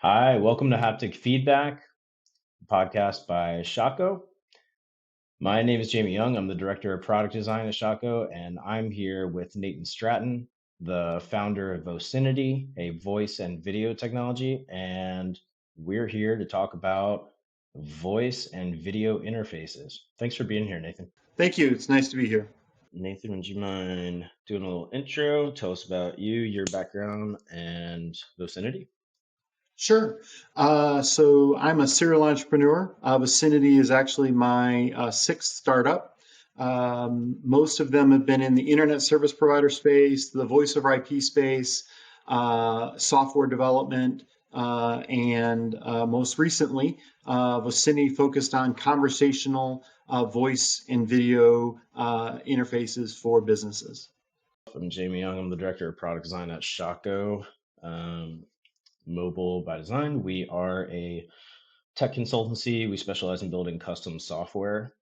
Hi, welcome to Haptic Feedback, a podcast by Shockoe. My name is Jamie Young. I'm the Director of Product Design at Shockoe, and I'm here with Nathan Stratton, the founder of Vocinity, a voice and video technology. And we're here to talk about voice and video interfaces. Thanks for being here, Nathan. Thank you. It's nice to be here. Nathan, would you mind doing a little intro? Tell us about you, your background, and Vocinity. Sure. So I'm a serial entrepreneur. Vicinity is actually my sixth startup. Most of them have been in the internet service provider space, the voice over IP space, software development, and most recently, Vicinity focused on conversational voice and video interfaces for businesses. I'm Jamie Young. I'm the Director of Product Design at Shockoe. Mobile by Design. We are a tech consultancy. We specialize in building custom software.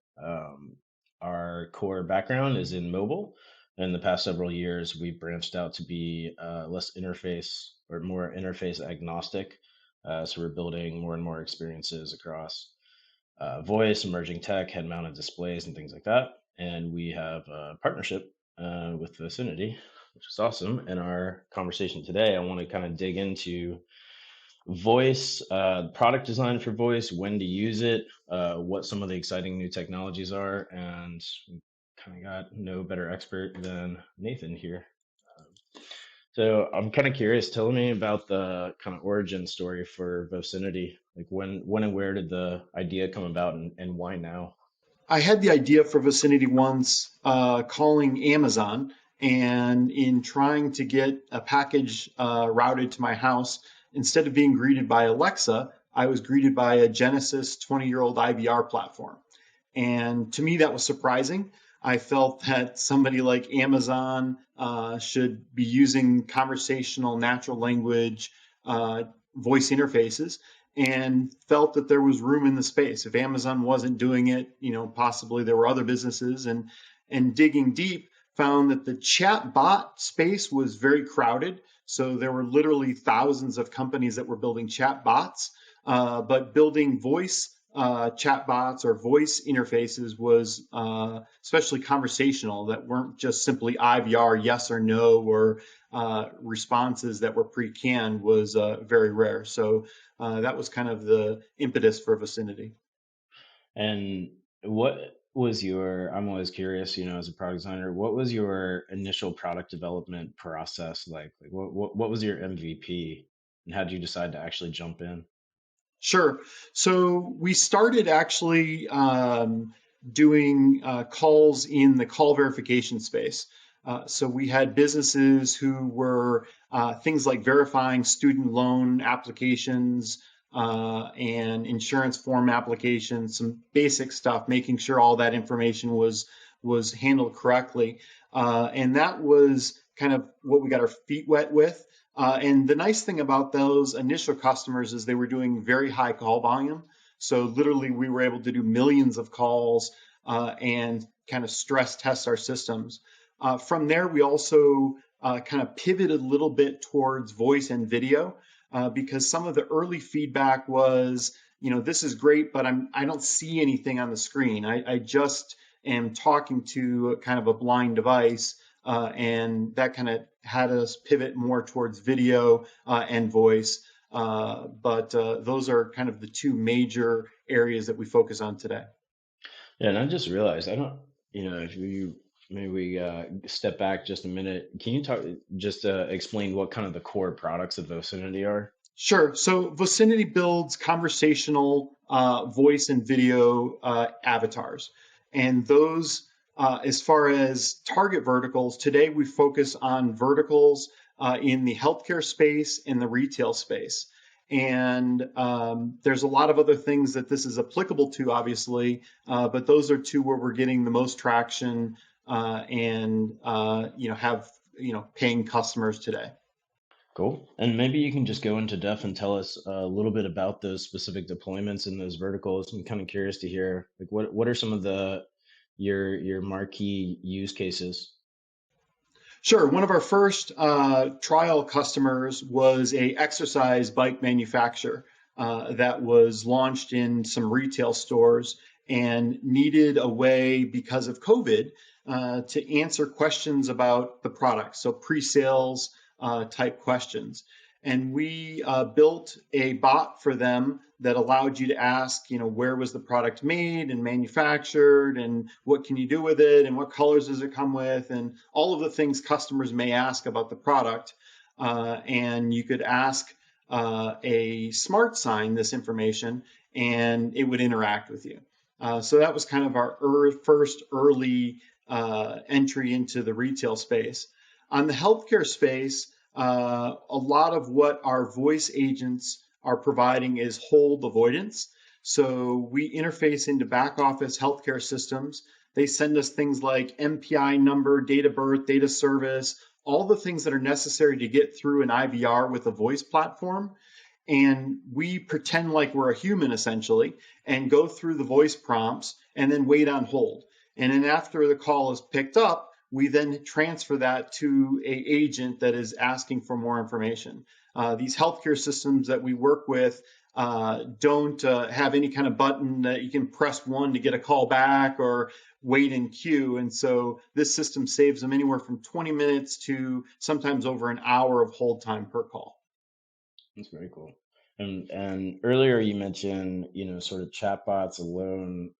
Our core background is in mobile. In the past several years, we branched out to be less interface or more interface agnostic. So we're building more and more experiences across voice, emerging tech, head mounted displays, and things like that. And we have a partnership with Vicinity, which is awesome. In our conversation today, I want to kind of dig into voice, product design for voice, when to use it, what some of the exciting new technologies are, and we kind of got no better expert than Nathan here. Um, so I'm kind of curious. Tell me about the kind of origin story for Vocinity. Like when and where did the idea come about, and why now? I had the idea for Vicinity once calling Amazon, and in trying to get a package routed to my house, instead of being greeted by Alexa, I was greeted by a Genesis 20-year-old IVR platform. And to me, that was surprising. I felt that somebody like Amazon should be using conversational natural language voice interfaces, and felt that there was room in the space. If Amazon wasn't doing it, possibly there were other businesses. And digging deep, found that the chat bot space was very crowded. So there were literally thousands of companies that were building chat bots, but building voice chatbots or voice interfaces was especially conversational, that weren't just simply IVR yes or no, or responses that were pre-canned, was very rare. So that was kind of the impetus for Vicinity. And what was your, I'm always curious, as a product designer, what was your initial product development process like? Like what was your MVP and how did you decide to actually jump in? Sure. So we started actually doing calls in the call verification space. So we had businesses who were things like verifying student loan applications and insurance form applications, some basic stuff, making sure all that information was handled correctly. And that was kind of what we got our feet wet with. And the nice thing about those initial customers is they were doing very high call volume. So literally, we were able to do millions of calls and kind of stress test our systems. From there, we also kind of pivoted a little bit towards voice and video because some of the early feedback was, this is great, but I don't see anything on the screen. I just am talking to kind of a blind device, and that kind of had us pivot more towards video and voice. But those are kind of the two major areas that we focus on today. Yeah, and I just realized I don't, if you maybe we step back just a minute, can you talk just explain what kind of the core products of Vicinity are? Sure. So Vicinity builds conversational voice and video avatars. And those, as far as target verticals, today we focus on verticals in the healthcare space and the retail space. And there's a lot of other things that this is applicable to, obviously, but those are two where we're getting the most traction and have paying customers today. Cool. And maybe you can just go into depth and tell us a little bit about those specific deployments in those verticals. I'm kind of curious to hear like what are some of the your marquee use cases? Sure. One of our first trial customers was a exercise bike manufacturer that was launched in some retail stores and needed a way because of COVID to answer questions about the product, so pre-sales type questions. And we built a bot for them that allowed you to ask, where was the product made and manufactured, and what can you do with it, and what colors does it come with, and all of the things customers may ask about the product. And you could ask a smart sign this information, and it would interact with you. So that was kind of our first early entry into the retail space. On the healthcare space, a lot of what our voice agents are providing is hold avoidance. So we interface into back office healthcare systems. They send us things like MPI number, date of birth, date of service, all the things that are necessary to get through an IVR with a voice platform. And we pretend like we're a human essentially and go through the voice prompts and then wait on hold. And then after the call is picked up, we then transfer that to an agent that is asking for more information. These healthcare systems that we work with don't have any kind of button that you can press one to get a call back or wait in queue. And so this system saves them anywhere from 20 minutes to sometimes over an hour of hold time per call. That's very cool. And earlier you mentioned, sort of chatbots alone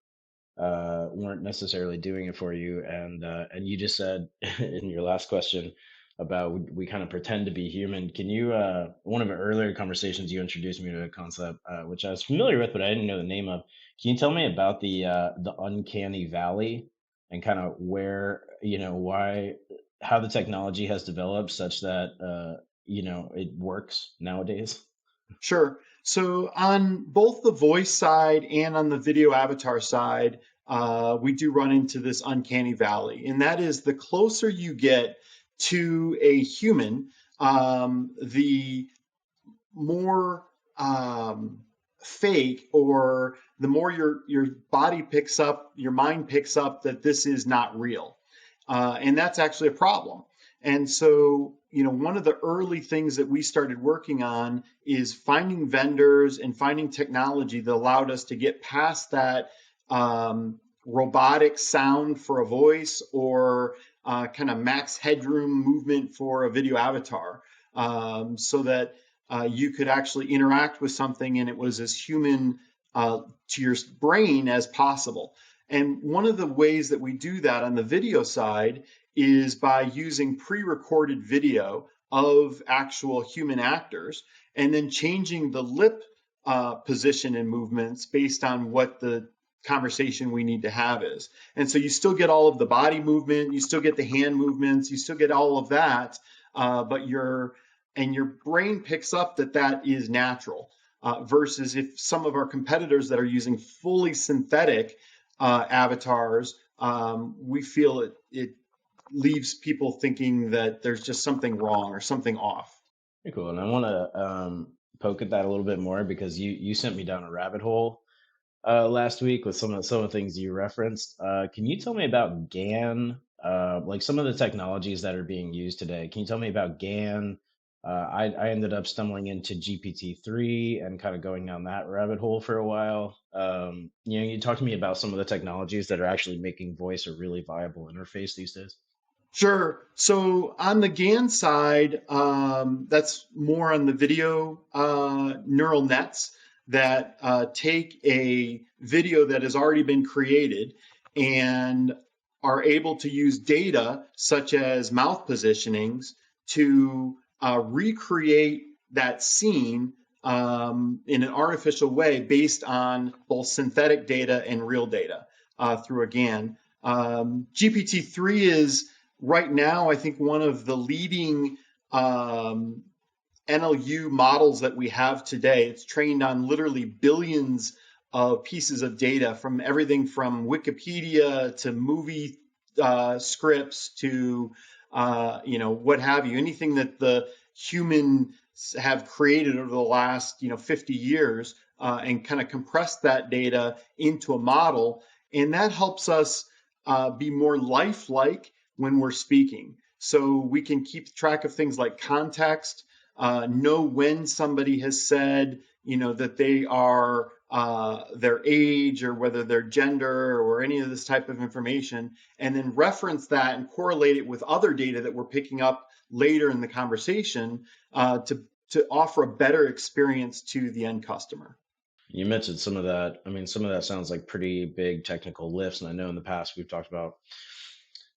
weren't necessarily doing it for you, and you just said in your last question about we kind of pretend to be human. Can you one of our earlier conversations you introduced me to a concept which I was familiar with but I didn't know the name of. Can you tell me about the uncanny valley and kind of where why how the technology has developed such that it works nowadays? Sure. So on both the voice side and on the video avatar side, we do run into this uncanny valley, and that is the closer you get to a human, the more fake, or the more your body picks up, your mind picks up that this is not real, and that's actually a problem. And so, one of the early things that we started working on is finding vendors and finding technology that allowed us to get past that robotic sound for a voice or kind of max headroom movement for a video avatar, so that you could actually interact with something and it was as human to your brain as possible. And one of the ways that we do that on the video side is by using pre-recorded video of actual human actors and then changing the lip position and movements based on what the conversation we need to have is. And so you still get all of the body movement, you still get the hand movements, you still get all of that, but your brain picks up that that is natural, versus if some of our competitors that are using fully synthetic avatars, we feel it leaves people thinking that there's just something wrong or something off. Very cool. And I want to poke at that a little bit more because you sent me down a rabbit hole last week with some of the things you referenced. Can you tell me about GAN? Like some of the technologies that are being used today. Can you tell me about GAN? I ended up stumbling into GPT-3 and kind of going down that rabbit hole for a while. You talk to me about some of the technologies that are actually making voice a really viable interface these days. Sure. So on the GAN side, that's more on the video neural nets that take a video that has already been created and are able to use data such as mouth positionings to recreate that scene in an artificial way based on both synthetic data and real data through a GAN. GPT-3 is right now, I think, one of the leading NLU models that we have today. It's trained on literally billions of pieces of data from everything from Wikipedia to movie scripts to what have you, anything that the humans have created over the last 50 years, and kind of compress that data into a model, and that helps us be more lifelike when we're speaking. So we can keep track of things like context, know when somebody has said, that they are their age or whether their gender or any of this type of information, and then reference that and correlate it with other data that we're picking up later in the conversation to offer a better experience to the end customer. You mentioned some of that. I mean, some of that sounds like pretty big technical lifts. And I know in the past we've talked about,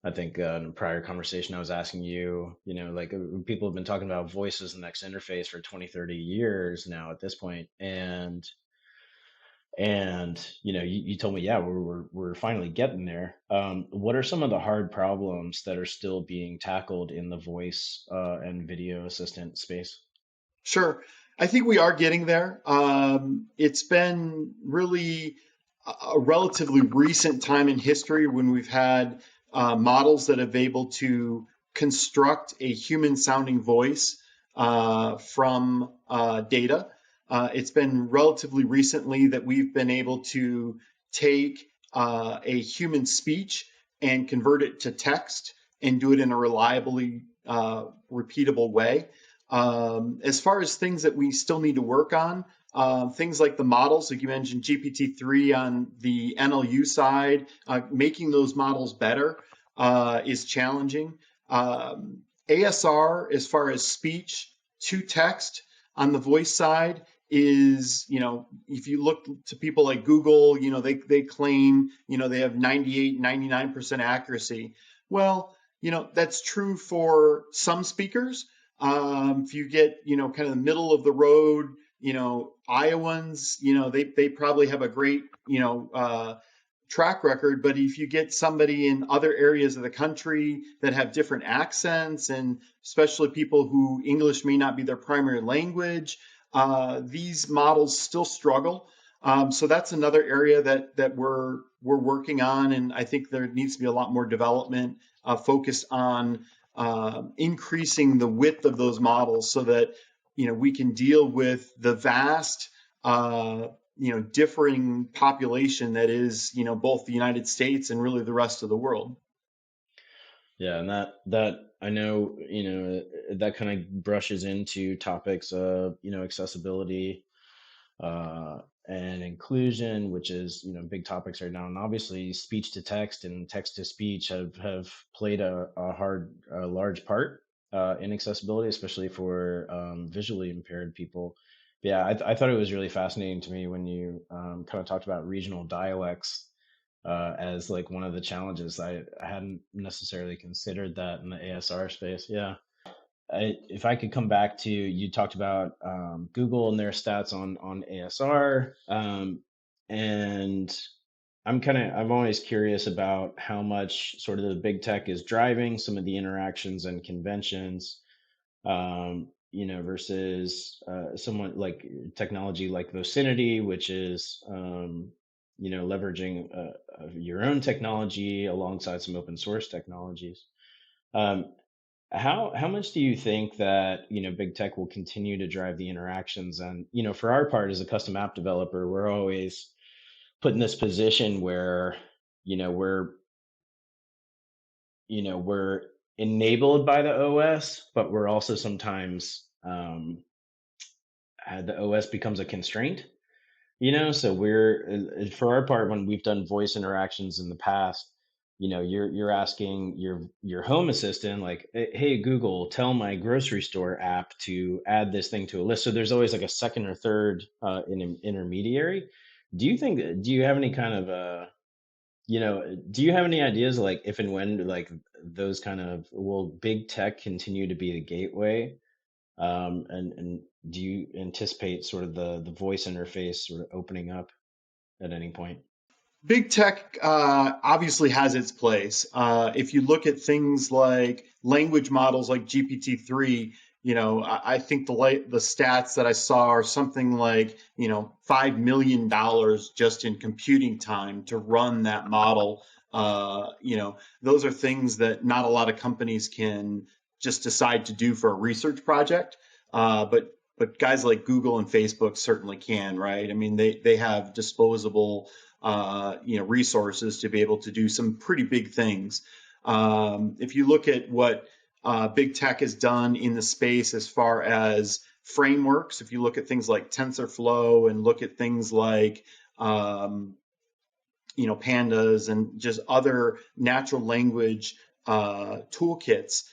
I think in a prior conversation, I was asking you, like people have been talking about voice as the next interface for 20, 30 years now at this point. And you told me, yeah, we're finally getting there. What are some of the hard problems that are still being tackled in the voice and video assistant space? Sure. I think we are getting there. It's been really a relatively recent time in history when we've had models that have able to construct a human sounding voice from data. It's been relatively recently that we've been able to take a human speech and convert it to text and do it in a reliably repeatable way. As far as things that we still need to work on, things like the models, like you mentioned, GPT-3 on the NLU side, making those models better is challenging. ASR, as far as speech to text on the voice side, is, if you look to people like Google, they claim, they have 98, 99% accuracy. Well, that's true for some speakers. If you get, kind of the middle of the road, Iowans, they probably have a great, track record. But if you get somebody in other areas of the country that have different accents, and especially people who English may not be their primary language, these models still struggle. So that's another area that we're working on, and I think there needs to be a lot more development focused on increasing the width of those models so that we can deal with the vast differing population that is both the United States and really the rest of the world. Yeah, and that I know, that kind of brushes into topics of, accessibility and inclusion, which is, big topics right now. And obviously speech to text and text to speech have played a large part in accessibility, especially for visually impaired people. But yeah, I thought it was really fascinating to me when you kind of talked about regional dialects as like one of the challenges. I hadn't necessarily considered that in the ASR space. Yeah. If I could come back to, you talked about Google and their stats on ASR, and I'm always curious about how much sort of the big tech is driving some of the interactions and conventions, versus someone like technology like Vocinity, which is leveraging your own technology alongside some open source technologies. Um, how much do you think that big tech will continue to drive the interactions? And for our part as a custom app developer, we're always put in this position where we're we're enabled by the OS, but we're also sometimes the OS becomes a constraint. So we're for our part, when we've done voice interactions in the past, you're asking your home assistant, like, hey Google, tell my grocery store app to add this thing to a list. So there's always like a second or third intermediary. Do you have any kind of do you have any ideas, like if and when, like those kind of, will big tech continue to be the gateway, and do you anticipate sort of the voice interface sort of opening up at any point? Big tech obviously has its place. If you look at things like language models like GPT-3, I think the stats that I saw are something like, $5 million just in computing time to run that model. Those are things that not a lot of companies can just decide to do for a research project. But guys like Google and Facebook certainly can, right? I mean, they have disposable resources to be able to do some pretty big things. If you look at what big tech has done in the space as far as frameworks. If you look at things like TensorFlow and look at things like pandas and just other natural language toolkits,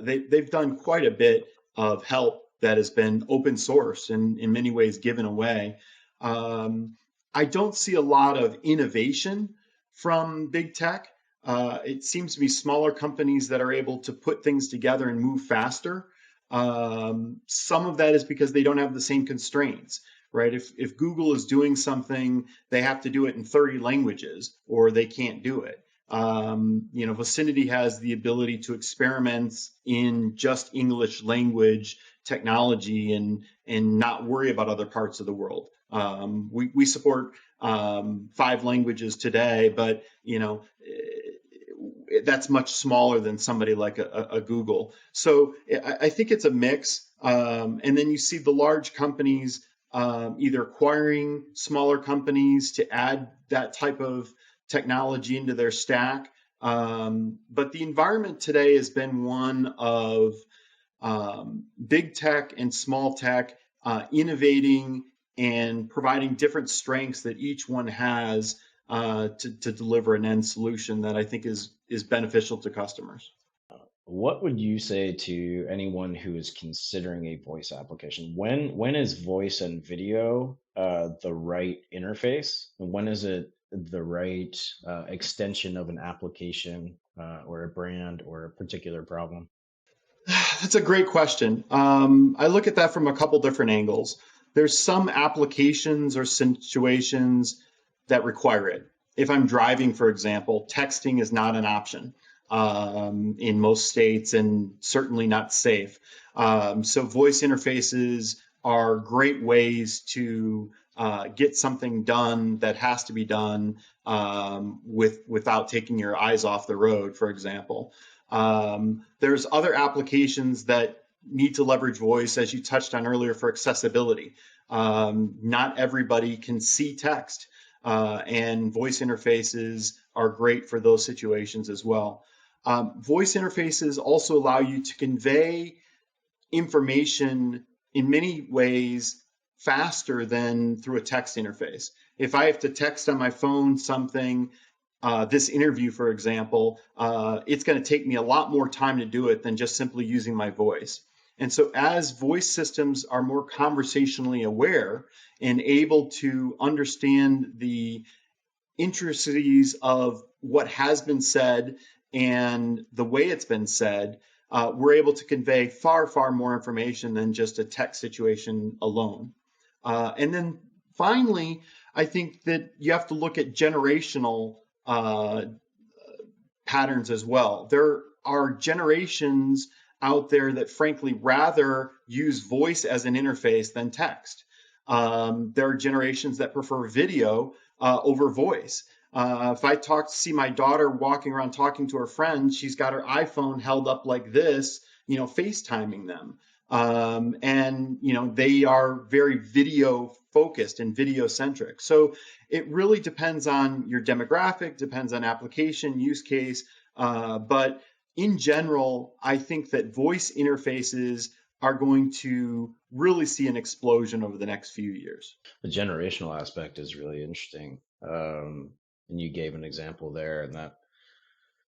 they've done quite a bit of help that has been open source and in many ways given away. I don't see a lot of innovation from big tech. It seems to be smaller companies that are able to put things together and move faster. Some of that is because they don't have the same constraints, right? If Google is doing something, they have to do it in 30 languages or they can't do it. Vocinity has the ability to experiment in just English language technology and not worry about other parts of the world. We support 5 languages today, but that's much smaller than somebody like a Google. So I think it's a mix. And then you see the large companies either acquiring smaller companies to add that type of technology into their stack. But the environment today has been one of big tech and small tech innovating and providing different strengths that each one has to deliver an end solution that I think is beneficial to customers. What would you say to anyone who is considering a voice application? When is voice and video the right interface, and when is it the right extension of an application or a brand or a particular problem? That's a great question. I look at that from a couple different angles. There's some applications or situations that require it. If I'm driving, for example, texting is not an option in most states and certainly not safe. So voice interfaces are great ways to get something done that has to be done without taking your eyes off the road, for example. There's other applications that need to leverage voice, as you touched on earlier, for accessibility. Not everybody can see text, and voice interfaces are great for those situations as well. Voice interfaces also allow you to convey information in many ways faster than through a text interface. If I have to text on my phone something, this interview, for example, it's going to take me a lot more time to do it than just simply using my voice. And so as voice systems are more conversationally aware and able to understand the intricacies of what has been said and the way it's been said, we're able to convey far, far more information than just a text situation alone. And then finally, I think that you have to look at generational patterns as well. There are generations out there that frankly rather use voice as an interface than text. There are generations that prefer video over voice. If I see my daughter walking around talking to her friends, she's got her iPhone held up like this, FaceTiming them. And they are very video focused and video centric. So it really depends on your demographic, depends on application, use case. But in general, I think that voice interfaces are going to really see an explosion over the next few years. The generational aspect is really interesting. And you gave an example there, and that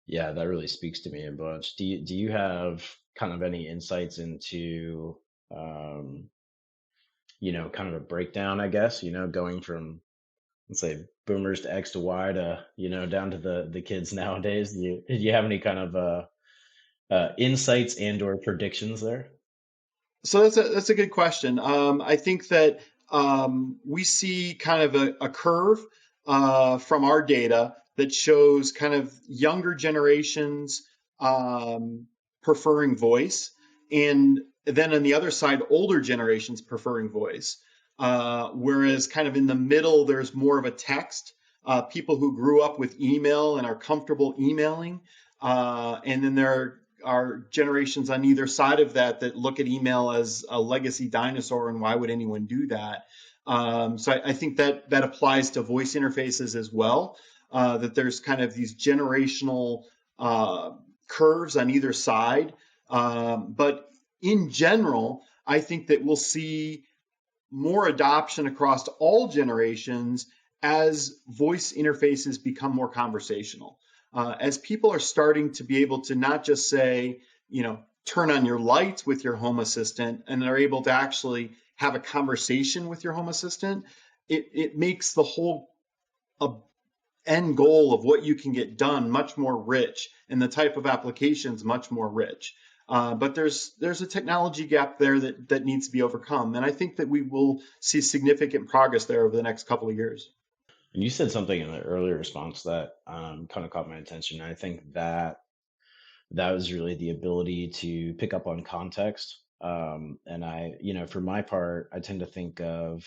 really speaks to me a bunch. Do you have kind of any insights into kind of a breakdown, I guess, going from, let's say, boomers to X to Y to, down to the kids nowadays? Do you have any kind of insights and or predictions there? So that's a good question. I think that we see kind of a curve from our data that shows kind of younger generations preferring voice, and then on the other side, older generations preferring voice. Whereas kind of in the middle, there's more of a text. People who grew up with email and are comfortable emailing, and then there are generations on either side of that look at email as a legacy dinosaur, and why would anyone do that? So I think that applies to voice interfaces as well, that there's kind of these generational curves on either side. But in general, I think that we'll see more adoption across all generations as voice interfaces become more conversational. As people are starting to be able to not just say, turn on your lights with your home assistant, and are able to actually have a conversation with your home assistant, it makes the whole end goal of what you can get done much more rich, and the type of applications much more rich. But there's a technology gap there that needs to be overcome, and I think that we will see significant progress there over the next couple of years. And you said something in the earlier response that kind of caught my attention. I think that that was really the ability to pick up on context. And for my part, I tend to think of,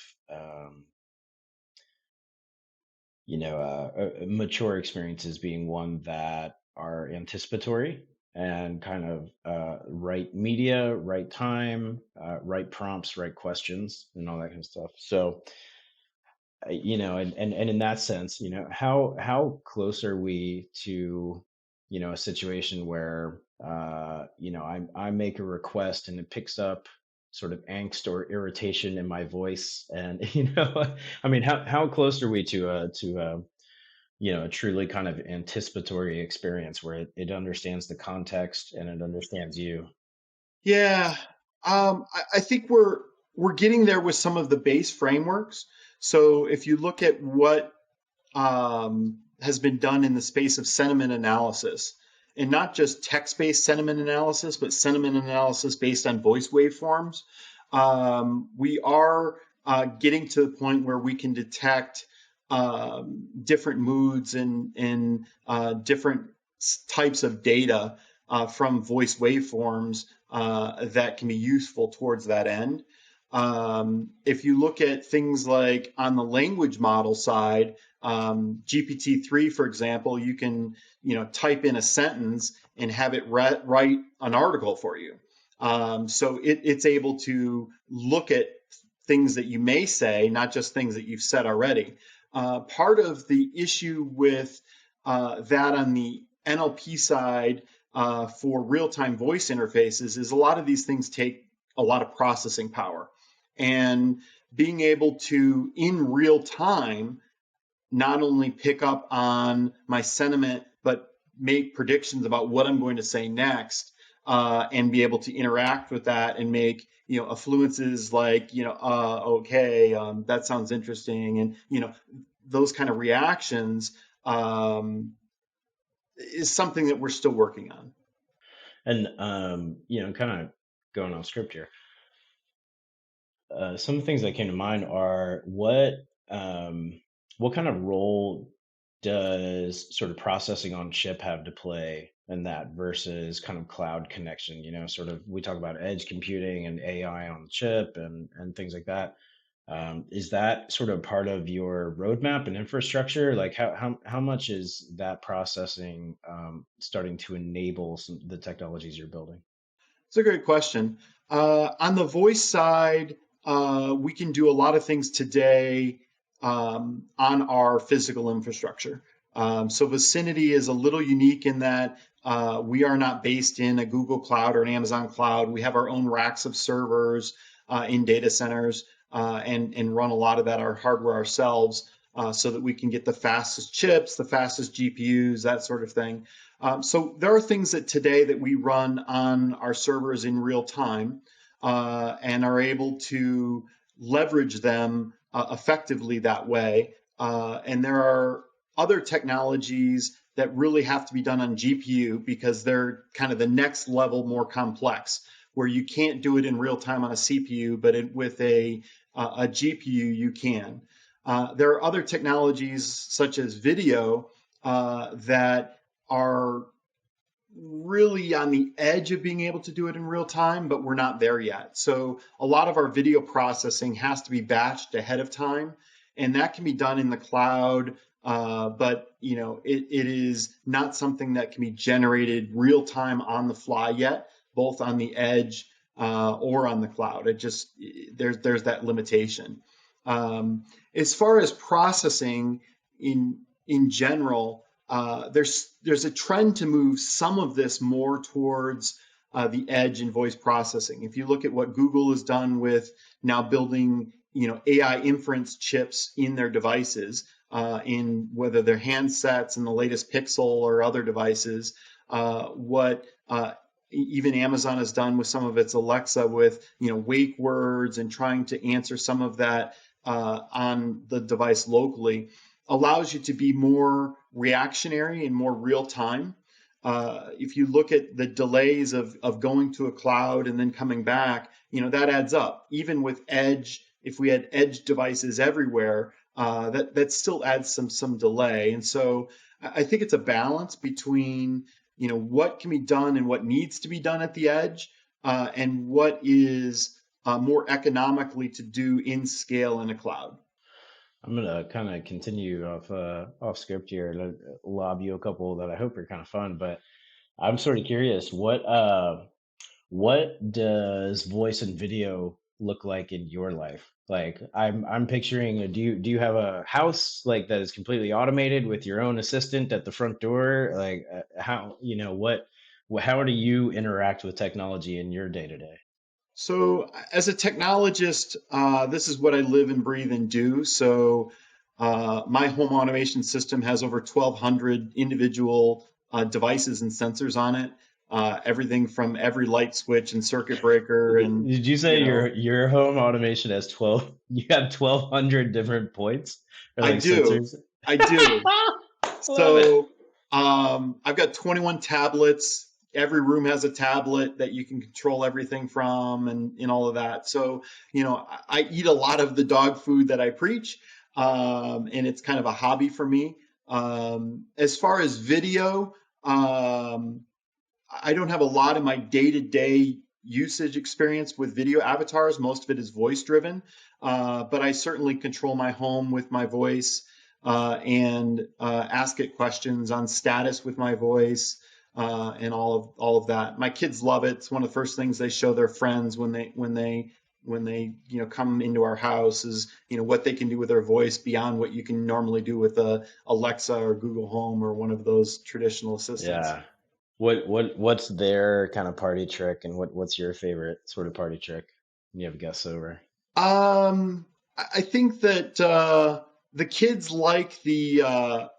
mature experiences being one that are anticipatory and kind of right media, right time, right prompts, right questions, and all that kind of stuff. So, and in that sense, how close are we to, a situation where, I make a request and it picks up sort of angst or irritation in my voice, and I mean, how close are we to a truly kind of anticipatory experience where it understands the context and it understands you? Yeah, I think we're getting there with some of the base frameworks. So if you look at what has been done in the space of sentiment analysis, and not just text-based sentiment analysis, but sentiment analysis based on voice waveforms, we are getting to the point where we can detect different moods and different types of data from voice waveforms that can be useful towards that end. If you look at things like on the language model side, GPT-3, for example, you can type in a sentence and have it write an article for you. So it's able to look at things that you may say, not just things that you've said already. Part of the issue with that on the NLP side for real-time voice interfaces is a lot of these things take a lot of processing power. And being able to, in real time, not only pick up on my sentiment, but make predictions about what I'm going to say next, and be able to interact with that and make affluences like okay, that sounds interesting, and those kind of reactions is something that we're still working on. And kind of going off script here, some things that came to mind are what kind of role does sort of processing on chip have to play in that versus kind of cloud connection? Sort of we talk about edge computing and AI on the chip and things like that. Is that sort of part of your roadmap and infrastructure? Like how much is that processing starting to enable the technologies you're building? It's a great question. On the voice side, we can do a lot of things today on our physical infrastructure. So Vocinity is a little unique in that we are not based in a Google Cloud or an Amazon Cloud. We have our own racks of servers in data centers, and run a lot of that our hardware ourselves, so that we can get the fastest chips, the fastest GPUs, that sort of thing. So there are things that today that we run on our servers in real time, and are able to leverage them effectively that way. And there are other technologies that really have to be done on GPU because they're kind of the next level more complex, where you can't do it in real time on a CPU, but with a GPU you can. There are other technologies such as video that are really on the edge of being able to do it in real time, but we're not there yet. So a lot of our video processing has to be batched ahead of time, and that can be done in the cloud. But it is not something that can be generated real time on the fly yet, both on the edge or on the cloud. There's that limitation. As far as processing in general, there's a trend to move some of this more towards the edge in voice processing. If you look at what Google has done with now building, AI inference chips in their devices, in whether they're handsets and the latest Pixel or other devices, what even Amazon has done with some of its Alexa with wake words and trying to answer some of that on the device locally, allows you to be more reactionary and more real time. If you look at the delays of going to a cloud and then coming back, that adds up. Even with edge, if we had edge devices everywhere, that still adds some delay. And so I think it's a balance between what can be done and what needs to be done at the edge, and what is more economically to do in scale in a cloud. I'm gonna kind of continue off script here and lob you a couple that I hope are kind of fun, but I'm sort of curious what does voice and video look like in your life? Like I'm picturing do you have a house like that is completely automated with your own assistant at the front door? Like how how do you interact with technology in your day to day? So, as a technologist, this is what I live and breathe and do. So, my home automation system has over 1,200 individual devices and sensors on it. Everything from every light switch and circuit breaker, and Did you say you know, your home automation has 12 you have 1,200 different points or I like do, sensors? I do. Love it. So, I've got 21 tablets. Every room has a tablet that you can control everything from, and all of that. So, I eat a lot of the dog food that I preach, and it's kind of a hobby for me. As far as video, I don't have a lot of my day-to-day usage experience with video avatars. Most of it is voice driven, but I certainly control my home with my voice, and ask it questions on status with my voice, and all of that. My kids love it. It's one of the first things they show their friends when they come into our house is what they can do with their voice beyond what you can normally do with a Alexa or Google Home or one of those traditional assistants. Yeah. What's their kind of party trick and what's your favorite sort of party trick when you have guests over? I think that the kids like the.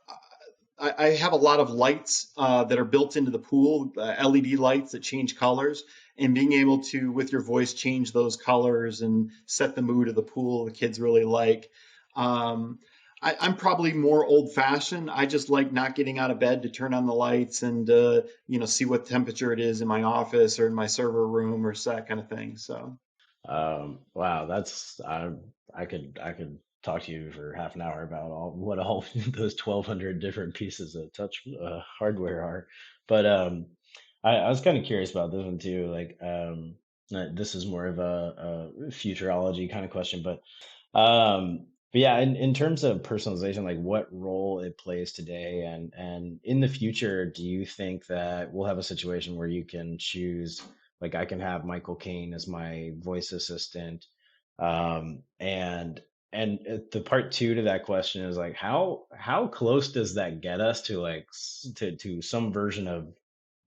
I have a lot of lights that are built into the pool, LED lights that change colors, and being able to, with your voice, change those colors and set the mood of the pool. The kids really like. Um, I'm probably more old-fashioned. I just like not getting out of bed to turn on the lights and see what temperature it is in my office or in my server room or that kind of thing. So. Wow, that's I could talk to you for half an hour about all those 1,200 different pieces of touch hardware are. But I was kind of curious about this one too. Like this is more of a futurology kind of question, but yeah, in terms of personalization, like what role it plays today and in the future, do you think that we'll have a situation where you can choose, like I can have Michael Caine as my voice assistant, and the part two to that question is like how close does that get us to like to some version of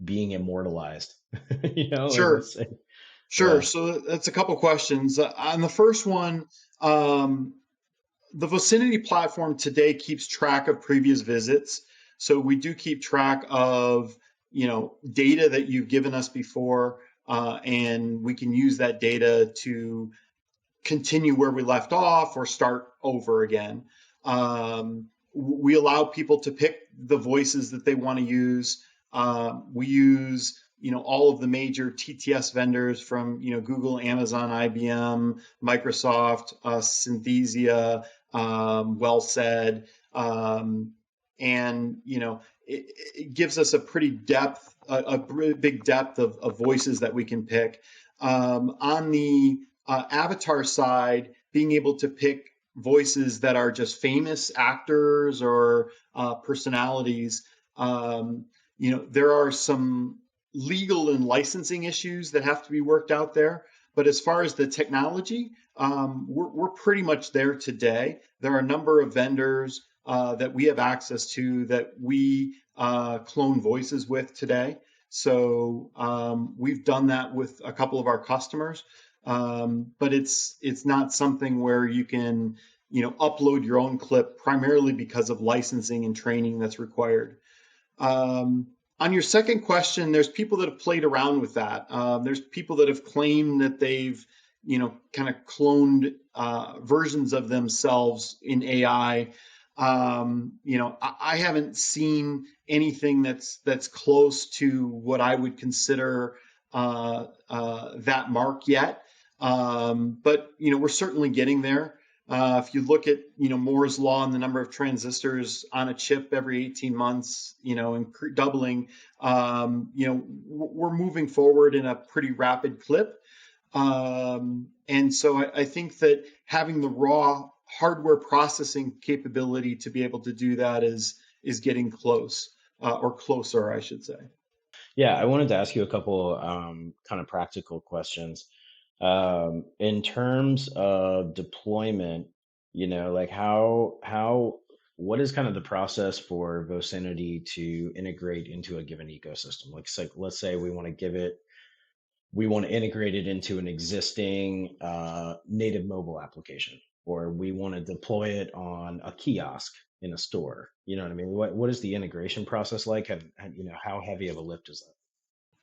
being immortalized? Like Sure. let's say, Sure. yeah. So that's a couple questions. On the first one, um, the Vocinity platform today keeps track of previous visits. So we do keep track of, data that you've given us before, and we can use that data to continue where we left off or start over again. We allow people to pick the voices that they want to use. We use all of the major TTS vendors from Google, Amazon, IBM, Microsoft, Synthesia, Well Said, and it gives us a pretty big depth of voices that we can pick. On the avatar side, being able to pick voices that are just famous actors or personalities. There are some legal and licensing issues that have to be worked out there. But as far as the technology, we're pretty much there today. There are a number of vendors that we have access to that we clone voices with today. So we've done that with a couple of our customers, but it's not something where you can upload your own clip primarily because of licensing and training that's required. On your second question, there's people that have played around with that. There's people that have claimed that they've, kind of cloned versions of themselves in AI. I haven't seen anything that's close to what I would consider that mark yet. But we're certainly getting there. If you look at Moore's law and the number of transistors on a chip every 18 months, doubling, we're moving forward in a pretty rapid clip. And so I think that having the raw hardware processing capability to be able to do that is getting close, or closer, I should say. Yeah, I wanted to ask you a couple kind of practical questions. In terms of deployment, like what is kind of the process for Vocinity to integrate into a given ecosystem? Like, so let's say we want to integrate it into an existing native mobile application, or we want to deploy it on a kiosk in a store. You know what I mean? What is the integration process like? And how heavy of a lift is that?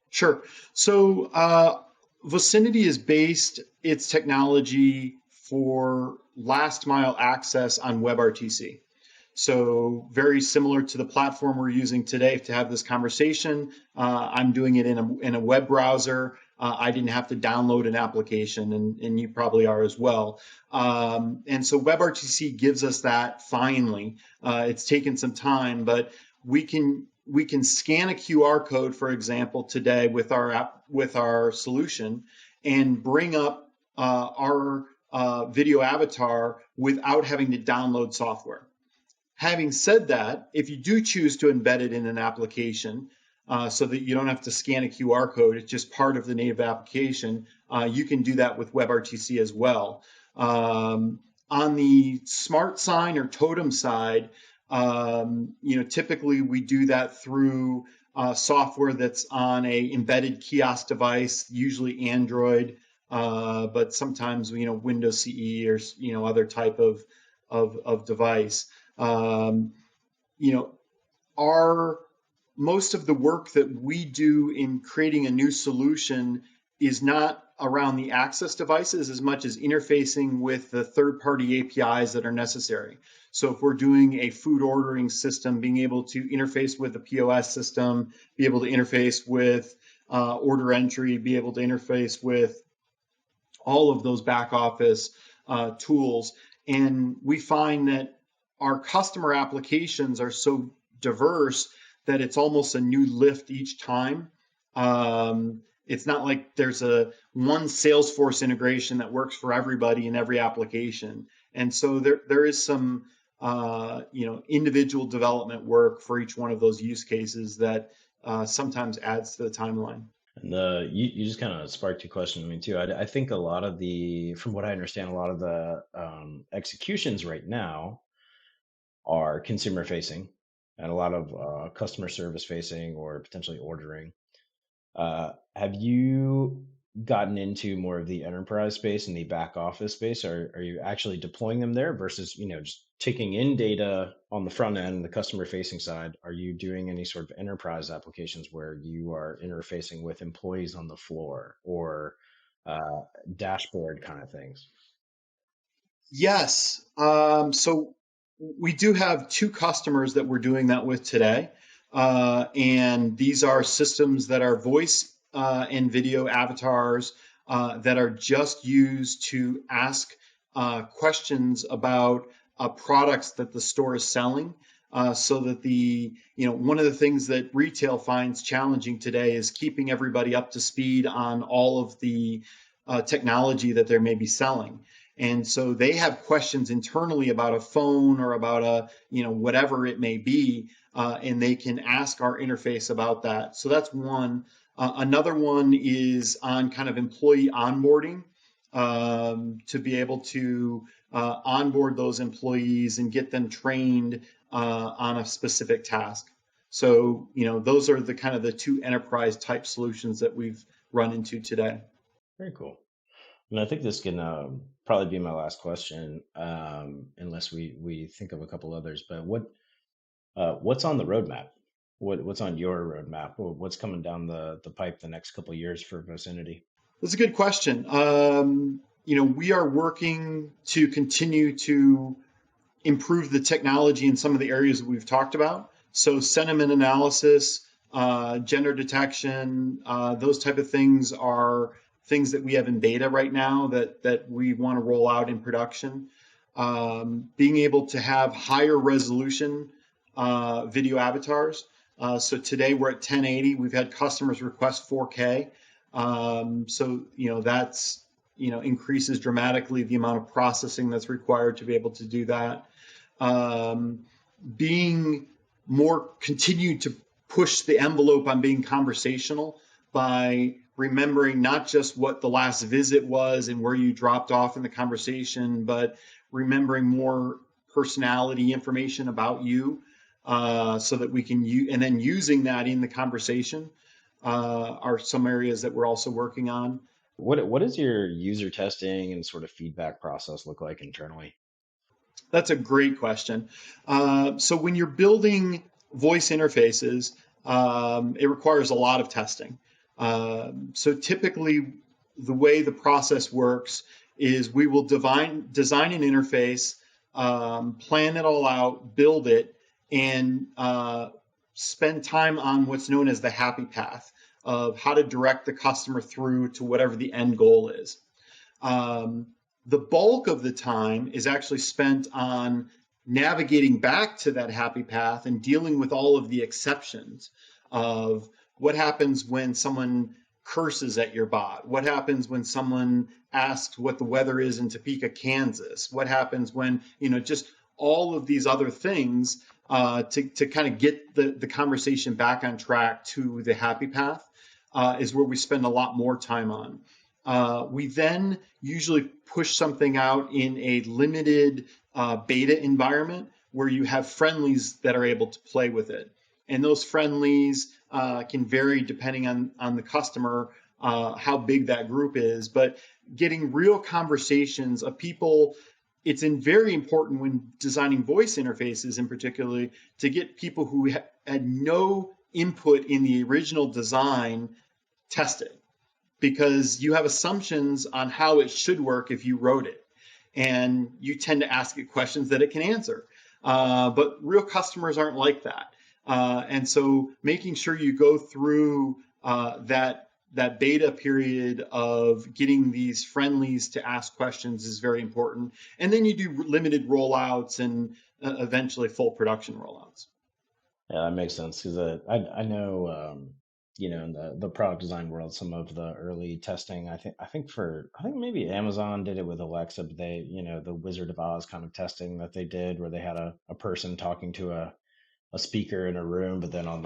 Sure. So Vicinity is based its technology for last mile access on WebRTC. So very similar to the platform we're using today to have this conversation. I'm doing it in a web browser. I didn't have to download an application, and you probably are as well. And so WebRTC gives us that finally. It's taken some time, but we can scan a QR code, for example, today with our solution, and bring up our video avatar without having to download software. Having said that, if you do choose to embed it in an application, so that you don't have to scan a QR code, it's just part of the native application, you can do that with WebRTC as well. On the smart sign or totem side, typically we do that through software that's on a embedded kiosk device, usually Android, but sometimes Windows CE or other type of device. Um, our most of the work that we do in creating a new solution is not around the access devices as much as interfacing with the third-party APIs that are necessary. So if we're doing a food ordering system, being able to interface with the POS system, be able to interface with order entry, be able to interface with all of those back office tools. And we find that our customer applications are so diverse that it's almost a new lift each time. It's not like there's a one Salesforce integration that works for everybody in every application. And so there is some individual development work for each one of those use cases that sometimes adds to the timeline. And you just kind of sparked a question to me too. I think a lot of from what I understand, a lot of the executions right now are consumer facing, and a lot of customer service facing or potentially ordering. Have you gotten into more of the enterprise space and the back office space? Are you actually deploying them there versus, just taking in data on the front end, the customer facing side? Are you doing any sort of enterprise applications where you are interfacing with employees on the floor or dashboard kind of things? Yes. So we do have two customers that we're doing that with today. And these are systems that are voice and video avatars that are just used to ask questions about products that the store is selling. So that one of the things that retail finds challenging today is keeping everybody up to speed on all of the technology that they may be selling. And so they have questions internally about a phone or about whatever it may be, and they can ask our interface about that. So that's one. Another one is on kind of employee onboarding, to be able to onboard those employees and get them trained on a specific task. So, those are the kind of the two enterprise type solutions that we've run into today. Very cool. And I think this can probably be my last question, unless we think of a couple others. But what's on the roadmap? What's on your roadmap? What's coming down the pipe the next couple of years for Vocinity? That's a good question. We are working to continue to improve the technology in some of the areas that we've talked about. So sentiment analysis, gender detection, those type of things are things that we have in beta right now that we want to roll out in production. Being able to have higher resolution video avatars. So today we're at 1080. We've had customers request 4K. That's increases dramatically the amount of processing that's required to be able to do that. Being more continued to push the envelope on being conversational by remembering not just what the last visit was and where you dropped off in the conversation, but remembering more personality information about you, so that we can use, and then using that in the conversation, are some areas that we're also working on. What does your user testing and sort of feedback process look like internally? That's a great question. So when you're building voice interfaces, it requires a lot of testing. So typically, the way the process works is we will design an interface, plan it all out, build it, and spend time on what's known as the happy path of how to direct the customer through to whatever the end goal is. The bulk of the time is actually spent on navigating back to that happy path and dealing with all of the exceptions of what happens when someone curses at your bot, what happens when someone asks what the weather is in Topeka, Kansas, what happens when, just all of these other things, to kind of get the conversation back on track to the happy path, is where we spend a lot more time on. We then usually push something out in a limited beta environment where you have friendlies that are able to play with it. And those friendlies can vary depending on the customer, how big that group is. But getting real conversations of people, it's very important when designing voice interfaces in particular to get people who had no input in the original design tested, because you have assumptions on how it should work if you wrote it, and you tend to ask it questions that it can answer. But real customers aren't like that. And so making sure you go through that beta period of getting these friendlies to ask questions is very important. And then you do limited rollouts and eventually full production rollouts. Yeah, that makes sense because I know in the product design world, some of the early testing, I think maybe Amazon did it with Alexa, but they, the Wizard of Oz kind of testing that they did where they had a person talking to a speaker in a room, but then on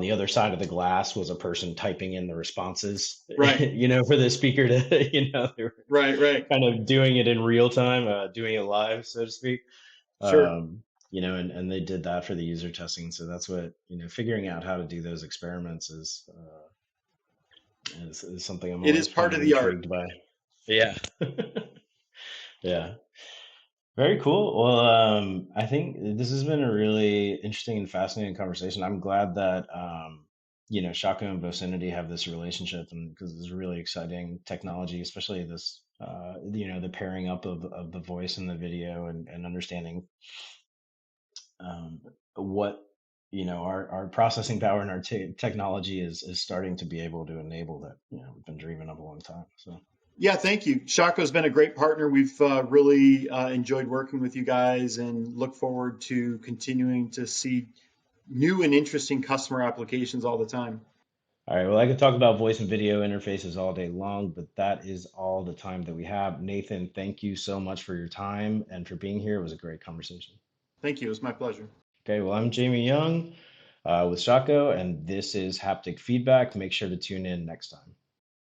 the other side of the glass was a person typing in the responses, Right, for the speaker to, they were right. kind of doing it in real time, doing it live, so to speak. Sure. And they did that for the user testing. So that's what, figuring out how to do those experiments is something I'm It is always part kind of of the art. intrigued by. Yeah. Yeah. Very cool. Well, I think this has been a really interesting and fascinating conversation. I'm glad that, Shockoe and Vocinity have this relationship, and because it's really exciting technology, especially this, the pairing up of the voice and the video, and understanding um, what our processing power and our technology is starting to be able to enable that we've been dreaming of a long time. So Yeah, thank you. Shockoe's been a great partner. We've really enjoyed working with you guys and look forward to continuing to see new and interesting customer applications all the time. all right, well, I could talk about voice and video interfaces all day long, but that is all the time that we have. Nathan, thank you so much for your time and for being here. It was a great conversation. Thank you. It was my pleasure. Okay, well, I'm Jamie Young with Shockoe, and this is Haptic Feedback. Make sure to tune in next time.